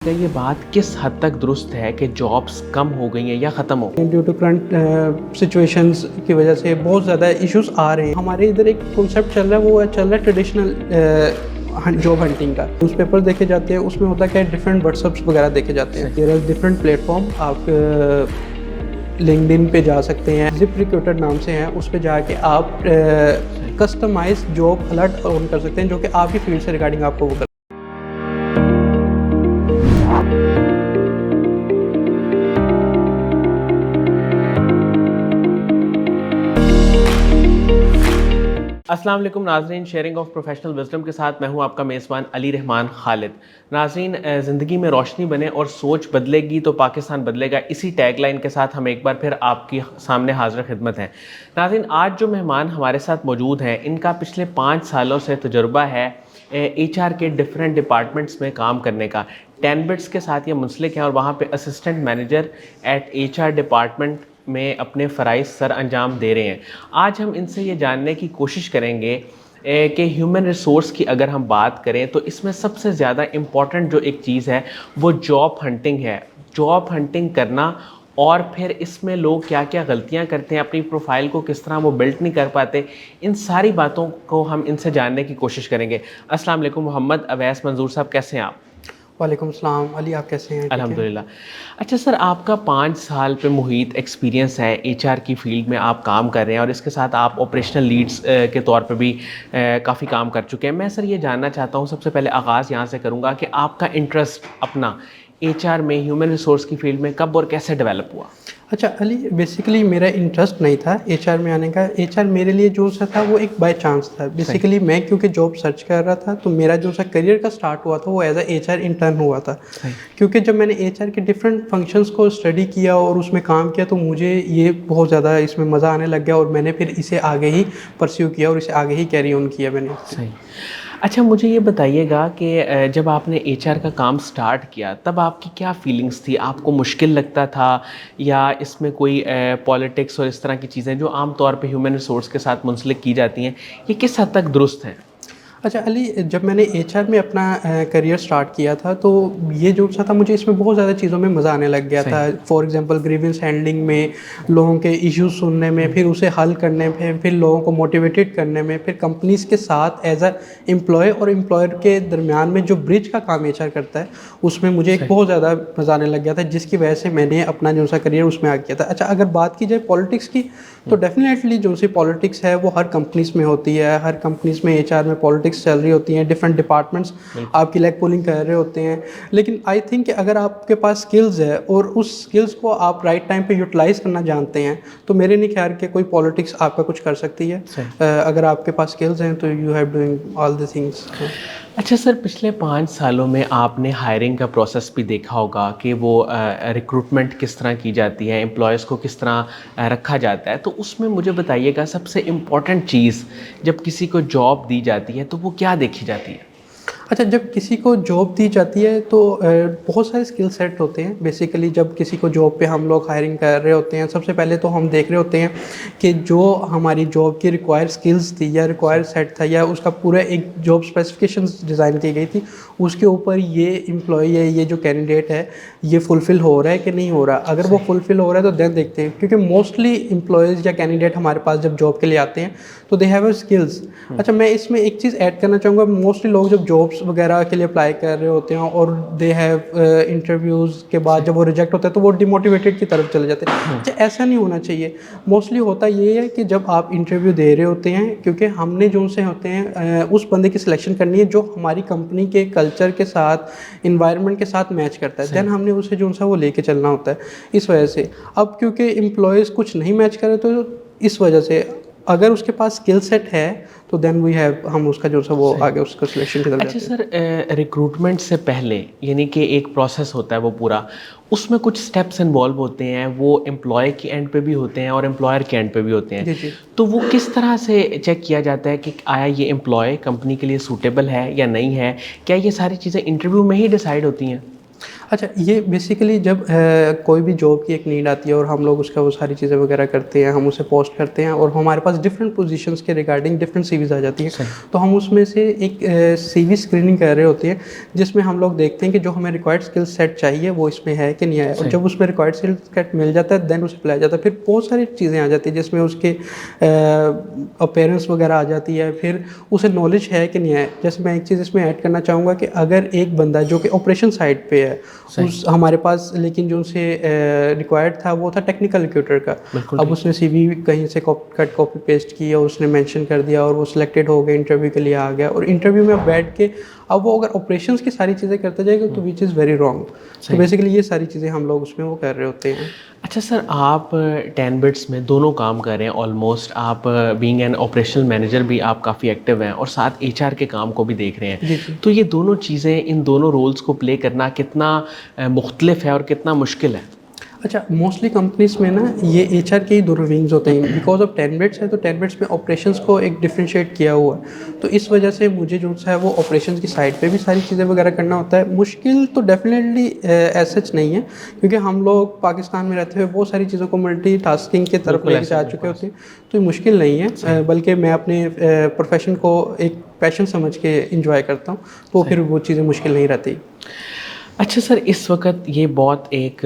کیا یہ بات کس حد تک درست ہے کہ جابس کم ہو گئی ہیں یا ختم ہو؟ ڈیو ٹو کرنٹ سچویشنز کی وجہ سے بہت زیادہ ایشوز آ رہے ہیں. ہمارے ادھر ایک کنسیپٹ چل رہا ہے، وہ چل رہا ہے ٹریڈیشنل جاب ہنٹنگ کا. نیوز پیپر دیکھے جاتے ہیں، اس میں ہوتا ہے کہ ڈفرینٹ واٹس ایپس وغیرہ دیکھے جاتے ہیں. دیر آر ڈفرینٹ پلیٹ فارم. آپ لنکڈ ان پہ جا سکتے ہیں، زپ ریکروٹر نام سے ہیں، اس پہ جا کے آپ کسٹمائز جاب الرٹ آن کر سکتے ہیں جو کہ آپ کی فیلڈ سے ریگارڈنگ آپ کو وہ السلام علیکم ناظرین، شیئرنگ آف پروفیشنل وزڈم کے ساتھ میں ہوں آپ کا میزبان علی رحمان خالد. ناظرین، زندگی میں روشنی بنے اور سوچ بدلے گی تو پاکستان بدلے گا، اسی ٹیگ لائن کے ساتھ ہم ایک بار پھر آپ کی سامنے حاضر خدمت ہیں. ناظرین، آج جو مہمان ہمارے ساتھ موجود ہیں، ان کا پچھلے 5 سالوں سے تجربہ ہے ایچ آر کے ڈفرینٹ ڈپارٹمنٹس میں کام کرنے کا. 10 بٹس کے ساتھ یہ منسلک ہیں اور وہاں پہ assistant manager at H R department میں اپنے فرائض سر انجام دے رہے ہیں. آج ہم ان سے یہ جاننے کی کوشش کریں گے کہ ہیومن ریسورس کی اگر ہم بات کریں تو اس میں سب سے زیادہ امپورٹنٹ جو ایک چیز ہے وہ جاب ہنٹنگ ہے. جاب ہنٹنگ کرنا، اور پھر اس میں لوگ کیا کیا غلطیاں کرتے ہیں، اپنی پروفائل کو کس طرح وہ بلڈ نہیں کر پاتے، ان ساری باتوں کو ہم ان سے جاننے کی کوشش کریں گے. السلام علیکم محمد اویس منظور صاحب، کیسے ہیں آپ؟ وعلیکم السلام علی، آپ کیسے ہیں؟ الحمدللہ. اچھا سر، آپ کا 5 سال پہ محیط ایکسپیرینس ہے، ایچ آر کی فیلڈ میں آپ کام کر رہے ہیں اور اس کے ساتھ آپ آپریشنل لیڈز کے طور پہ بھی کافی کام کر چکے ہیں. میں سر یہ جاننا چاہتا ہوں، سب سے پہلے آغاز یہاں سے کروں گا کہ آپ کا انٹرسٹ اپنا ایچ آر میں، ہیومن ریسورس کی فیلڈ میں کب اور کیسے ڈیولپ ہوا؟ اچھا علی، بیسیکلی میرا انٹرسٹ نہیں تھا ایچ آر میں آنے کا. ایچ آر میرے لیے جو سا تھا وہ ایک بائی چانس تھا. بیسیکلی میں کیونکہ جاب سرچ کر رہا تھا تو میرا جو سا کریئر کا سٹارٹ ہوا تھا وہ as a H R intern ہوا تھا. کیونکہ جب میں نے ایچ آر کے ڈفرینٹ فنکشنس کو اسٹڈی کیا اور اس میں کام کیا تو مجھے یہ بہت زیادہ اس میں مزہ آنے لگ گیا اور میں نے پھر اسے آگے ہی پرسیو کیا اور اسے آگے ہی کیری آن کیا میں نے. صحیح. اچھا مجھے یہ بتائیے گا کہ جب آپ نے ایچ آر کا کام سٹارٹ کیا تب آپ کی کیا فیلنگس تھی؟ آپ کو مشکل لگتا تھا یا اس میں کوئی پالیٹکس اور اس طرح کی چیزیں جو عام طور پہ ہیومن ریسورس کے ساتھ منسلک کی جاتی ہیں، یہ کس حد تک درست ہیں؟ اچھا علی، جب میں نے ایچ آر میں اپنا کریئر سٹارٹ کیا تھا تو یہ جو سا تھا مجھے اس میں بہت زیادہ چیزوں میں مزہ آنے لگ گیا تھا. فار ایگزامپل گریونس ہینڈلنگ میں، لوگوں کے ایشوز سننے میں، پھر اسے حل کرنے میں، پھر لوگوں کو موٹیویٹیڈ کرنے میں، پھر کمپنیز کے ساتھ ایز اے امپلائی اور امپلائر کے درمیان میں جو برج کا کام ایچ آر کرتا ہے اس میں مجھے ایک بہت زیادہ مزہ آنے لگ گیا تھا، جس کی وجہ سے میں نے اپنا جو سا کریئر اس میں آ کیا تھا. اچھا اگر بات کی جائے پالیٹکس کی تو ڈیفینیٹلی جو سی پالیٹکس ہے وہ ہر کمپنیز میں ہوتی ہے. ہر کمپنیز میں ایچ آر میں پالیٹکس چل رہی ہوتی ہیں، ڈفرینٹ ڈپارٹمنٹس آپ کی لیگ پولنگ کر رہے ہوتے ہیں. لیکن آئی تھنک کہ اگر آپ کے پاس اسکلز ہے اور اس اسکلز کو آپ رائٹ ٹائم پہ یوٹیلائز کرنا جانتے ہیں تو میرے نہیں خیال کہ کوئی پالیٹکس آپ کا کچھ کر سکتی ہے. اگر آپ کے پاس اسکلز ہیں تو you have doing all the things. اچھا سر، پچھلے 5 سالوں میں آپ نے ہائرنگ کا پروسیس بھی دیکھا ہوگا کہ وہ ریکروٹمنٹ کس طرح کی جاتی ہے، امپلائیز کو کس طرح رکھا جاتا ہے. تو اس میں مجھے بتائیے گا سب سے امپورٹنٹ چیز جب کسی کو جاب دی جاتی ہے تو وہ کیا دیکھی جاتی ہے؟ اچھا، جب کسی کو جاب دی جاتی ہے تو بہت سارے اسکل سیٹ ہوتے ہیں. بیسیکلی جب کسی کو جاب پہ ہم لوگ ہائرنگ کر رہے ہوتے ہیں، سب سے پہلے تو ہم دیکھ رہے ہوتے ہیں کہ جو ہماری جاب کی ریکوائر اسکلز تھی یا ریکوائر سیٹ تھا یا اس کا پورا ایک جاب اسپیسیفکیشنز ڈیزائن کی گئی تھی، اس کے اوپر یہ امپلائی ہے، یہ جو کینڈیڈیٹ ہے یہ فلفل ہو رہا ہے کہ نہیں ہو رہا. اگر وہ فلفل ہو رہا ہے تو دین دیکھتے ہیں، کیونکہ موسٹلی امپلائیز یا کینڈیڈیٹ ہمارے پاس جب جاب کے لیے آتے ہیں تو دے ہیو اے اسکلز. اچھا میں اس میں ایک چیز ایڈ کرنا چاہوں گا. موسٹلی لوگ جب جابس وغیرہ کے لیے اپلائی کر رہے ہوتے ہیں اور دے ہیو انٹرویوز کے بعد جب وہ ریجیکٹ ہوتا ہے تو وہ ڈیموٹیویٹیڈ کی طرف چلے جاتے ہیں. اچھا ایسا نہیں ہونا چاہیے. موسٹلی ہوتا یہ ہے کہ جب آپ انٹرویو دے رہے ہوتے ہیں، کیونکہ ہم نے جو سے ہوتے ہیں اس بندے کی سلیکشن کرنی ہے جو ہماری کمپنی کے کلچر کے ساتھ، انوائرمنٹ کے ساتھ میچ کرتا ہے، دین ہم نے اسے جو سا وہ لے کے چلنا ہوتا ہے. اس وجہ سے اب کیونکہ امپلائیز کچھ نہیں میچ کرے تو اس وجہ سے اگر اس کے پاس اسکل سیٹ ہے تو دین وی ہیو، ہم اس کا جو سا وہ آگے اس کو سلیکشن کی طرف جاتے ہیں. اچھا سر، ریکروٹمنٹ سے پہلے یعنی کہ ایک پروسیس ہوتا ہے وہ پورا، اس میں کچھ سٹیپس انوالو ہوتے ہیں، وہ امپلائی کے اینڈ پہ بھی ہوتے ہیں اور امپلائر کے اینڈ پہ بھی ہوتے ہیں. جی جی. تو وہ کس طرح سے چیک کیا جاتا ہے کہ آیا یہ امپلائی کمپنی کے لیے سوٹیبل ہے یا نہیں ہے؟ کیا یہ ساری چیزیں انٹرویو میں ہی ڈیسائیڈ ہوتی ہیں؟ اچھا یہ بیسیکلی جب کوئی بھی جاب کی ایک نیڈ آتی ہے اور ہم لوگ اس کا وہ ساری چیزیں وغیرہ کرتے ہیں, ہم اسے پوسٹ کرتے ہیں اور ہمارے پاس ڈفرینٹ پوزیشنس کے ریگارڈنگ ڈفرینٹ سی ویز آ جاتی ہیں, تو ہم اس میں سے ایک سی وی اسکریننگ کر رہے ہوتے ہیں جس میں ہم لوگ دیکھتے ہیں کہ جو ہمیں ریکوائرڈ اسکل سیٹ چاہیے وہ اس میں ہے کہ نہیں ہے, اور جب اس میں ریکوائرڈ اسکل سیٹ مل جاتا ہے دین اسے اپلائی جاتا ہے. پھر بہت ساری چیزیں آ جاتی ہیں جس میں اس کے اپیرنس وغیرہ آ جاتی ہے, پھر اسے نالج ہے کہ نہیں ہے. جیسے میں ایک چیز اس میں ایڈ کرنا چاہوں گا کہ اگر ایک بندہ جو کہ آپریشن سائڈ پہ ہے اس ہمارے پاس, لیکن جو اسے ریکوائرڈ تھا وہ تھا ٹیکنیکل ریکروٹر کا, اب اس نے سی وی کہیں سے کٹ کاپی پیسٹ کی اور اس نے مینشن کر دیا اور وہ سلیکٹڈ ہو گیا, انٹرویو کے لیے آ گیا, اور انٹرویو میں بیٹھ کے اب وہ اگر آپریشنس کی ساری چیزیں کرتا جائے گا تو وچ از ویری رانگ. تو بیسیکلی یہ ساری چیزیں ہم لوگ اس میں وہ کر رہے ہوتے ہیں. اچھا سر, آپ 10 بٹس میں دونوں کام کر رہے ہیں آلموسٹ, آپ بینگ این آپریشنل مینیجر بھی آپ کافی ایکٹیو ہیں اور ساتھ ایچ آر کے کام کو بھی دیکھ رہے ہیں, تو یہ دونوں چیزیں, ان دونوں رولز کو پلے کرنا کتنا مختلف ہے اور کتنا مشکل ہے؟ اچھا موسٹلی کمپنیز میں نا یہ ایچ آر کے ہی دونوں ونگز ہوتے ہیں, بیکاز آف 10 بٹس ہے تو 10 بٹس میں آپریشنس کو ایک ڈفرینشیٹ کیا ہوا ہے, تو اس وجہ سے مجھے جو ہے وہ آپریشنس کی سائڈ پہ بھی ساری چیزیں وغیرہ کرنا ہوتا ہے. مشکل تو ڈیفینیٹلی ایز سچ نہیں ہے, کیونکہ ہم لوگ پاکستان میں رہتے ہوئے بہت ساری چیزوں کو ملٹی ٹاسکنگ کے طرف لے کے جا چکے ہوتے ہیں, تو یہ مشکل نہیں ہے, بلکہ میں اپنے پروفیشن کو ایک پیشن سمجھ کے انجوائے کرتا ہوں, تو پھر وہ چیزیں مشکل نہیں رہتی. اچھا سر, اس وقت یہ بہت ایک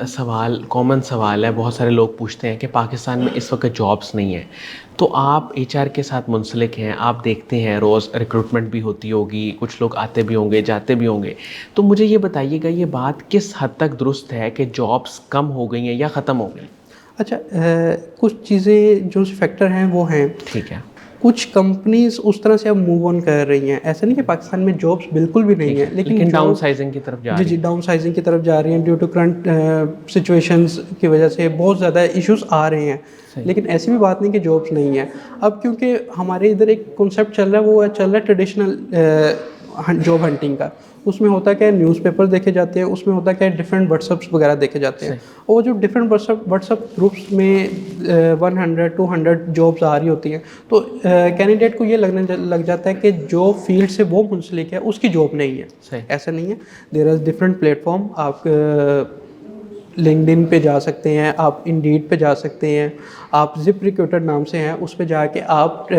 سوال, کامن سوال ہے, بہت سارے لوگ پوچھتے ہیں کہ پاکستان میں اس وقت جابس نہیں ہیں, تو آپ ایچ آر کے ساتھ منسلک ہیں, آپ دیکھتے ہیں روز ریکروٹمنٹ بھی ہوتی ہوگی, کچھ لوگ آتے بھی ہوں گے جاتے بھی ہوں گے, تو مجھے یہ بتائیے گا یہ بات کس حد تک درست ہے کہ جابس کم ہو گئی ہیں یا ختم ہو گئی؟ اچھا کچھ چیزیں جو فیکٹر ہیں وہ ہیں, ٹھیک ہے, کچھ کمپنیز اس طرح سے اب موو آن کر رہی ہیں, ایسا نہیں کہ پاکستان میں جابس بالکل بھی نہیں ہیں, لیکن ڈاؤن سائزنگ کی طرف جا رہی ہیں. جی ڈاؤن سائزنگ کی طرف جا رہی ہیں ڈیو ٹو کرنٹ سچویشنز کی وجہ سے بہت زیادہ ایشوز آ رہے ہیں, لیکن ایسی بھی بات نہیں کہ جابس نہیں ہیں. اب کیونکہ ہمارے ادھر ایک کنسیپٹ چل رہا ہے, وہ چل رہا ہے ٹریڈیشنل جاب ہنٹنگ کا. اس میں ہوتا ہے نیوز پیپر دیکھے جاتے ہیں, اس میں ہوتا ہے ڈفرینٹ واٹس ایپس وغیرہ دیکھے جاتے ہیں, اور جو ڈفرینٹ واٹس ایپ گروپس میں 100-200 جابس آ رہی ہوتی ہیں, تو کینڈیڈیٹ کو یہ لگ جاتا ہے کہ جو فیلڈ سے وہ منسلک ہے اس کی جاب نہیں ہے. ایسا نہیں ہے, دیر آر ڈفرینٹ پلیٹ فارم. آپ لنکڈ ان پہ جا سکتے ہیں, آپ انڈیڈ پہ جا سکتے ہیں, آپ زپ ریکروٹر نام سے ہیں, اس پہ جا کے آپ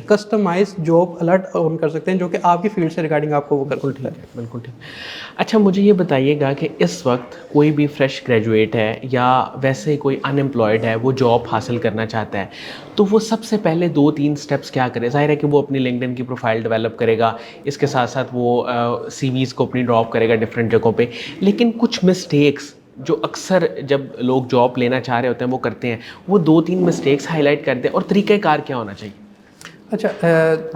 کسٹمائز جاب الرٹ آن کر سکتے ہیں جو کہ آپ کی فیلڈ سے ریگارڈنگ آپ کو وہ کر سکتا ہے. بالکل ٹھیک. اچھا مجھے یہ بتائیے گا کہ اس وقت کوئی بھی فریش گریجویٹ ہے یا ویسے کوئی ان ایمپلائڈ ہے, وہ جاب حاصل کرنا چاہتا ہے, تو وہ سب سے پہلے 2-3 اسٹیپس کیا کرے؟ ظاہر ہے کہ وہ اپنی لنکڈ ان کی پروفائل ڈیولپ کرے گا, اس کے ساتھ ساتھ وہ سی ویز کو اپنی ڈراپ کرے گا ڈفرینٹ جگہوں پہ, لیکن کچھ مسٹیکس جو اکثر جب لوگ جاب لینا چاہ رہے ہوتے ہیں وہ کرتے ہیں, وہ 2-3 مسٹیکس ہائی لائٹ کرتے ہیں, اور طریقہ کار کیا ہونا چاہیے؟ اچھا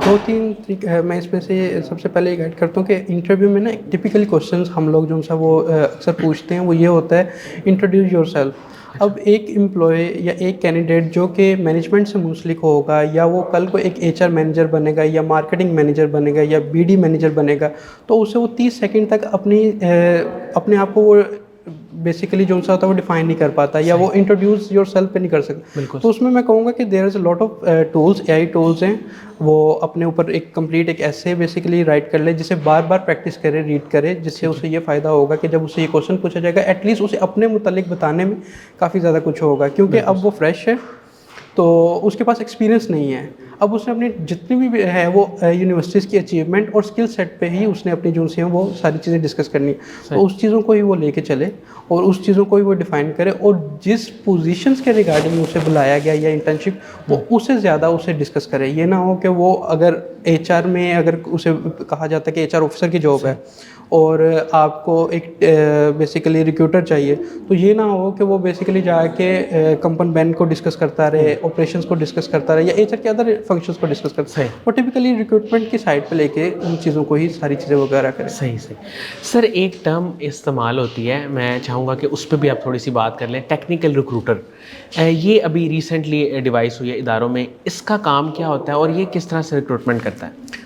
2-3 میں اس میں سے سب سے پہلے یہ گائڈ کرتا ہوں کہ انٹرویو میں نا ایک ٹپیکلی کوشچنس ہم لوگ جو سا وہ اکثر پوچھتے ہیں, وہ یہ ہوتا ہے انٹروڈیوس یور سیلف. اب ایک امپلائی یا ایک کینڈیڈیٹ جو کہ مینجمنٹ سے منسلک ہوگا, یا وہ کل کو ایک ایچ آر مینیجر بنے گا, یا مارکیٹنگ مینیجر بنے گا, یا بی ڈی مینیجر بنے گا, تو اسے وہ 30 سیکنڈ تک اپنے آپ کو وہ بیسیکلی جو سا ہوتا ہے وہ ڈیفائن نہیں کر پاتا, یا وہ انٹروڈیوس یور سیلف پہ نہیں کر سکتا. تو اس میں کہوں گا کہ there is a lot of tools, AI آئی ٹولس ہیں, وہ اپنے اوپر ایک کمپلیٹ ایک ایسے بیسیکلی رائٹ کر لے, جسے بار بار پریکٹس کرے, ریڈ کرے, جس سے اسے یہ فائدہ ہوگا کہ جب اسے یہ کوشچن پوچھا جائے گا ایٹ لیسٹ اسے اپنے متعلق بتانے میں کافی زیادہ کچھ ہوگا, کیونکہ اب وہ فریش ہے تو اس کے پاس ایکسپیرینس نہیں ہے. اب اس نے اپنی جتنی بھی ہے وہ یونیورسٹیز کی اچیومنٹ اور اسکل سیٹ پہ ہی اس نے اپنی جو سی ہیں وہ ساری چیزیں ڈسکس کرنی ہے, تو اس چیزوں کو ہی وہ لے کے چلے اور اس چیزوں کو ہی وہ ڈیفائن کرے, اور جس پوزیشنس کے ریگارڈنگ اسے بلایا گیا یا انٹرنشپ, وہ اس سے زیادہ اسے ڈسکس کرے. یہ نہ ہو کہ وہ اگر ایچ آر میں اگر اسے کہا جاتا ہے کہ ایچ آر آفیسر کی جاب ہے اور آپ کو ایک بیسیکلی ریکروٹر چاہیے, تو یہ نہ ہو کہ وہ بیسیکلی جا کے کمپن بین کو ڈسکس کرتا رہے, آپریشنس کو ڈسکس کرتا رہے, یا ایچ آر کے ادر فنکشنس کو ڈسکس کرتا ہے, اور ٹپیکلی ریکروٹمنٹ کی سائڈ پہ لے کے ان چیزوں کو ہی ساری چیزیں وغیرہ کریں. صحیح. سر ایک ٹرم استعمال ہوتی ہے, میں چاہوں گا کہ اس پہ بھی آپ تھوڑی سی بات کر لیں, ٹیکنیکل ریکروٹر. یہ ابھی ریسنٹلی ڈیوائس ہوئی ہے اداروں میں, اس کا کام کیا ہوتا ہے اور یہ کس طرح سے ریکروٹمنٹ کرتا ہے؟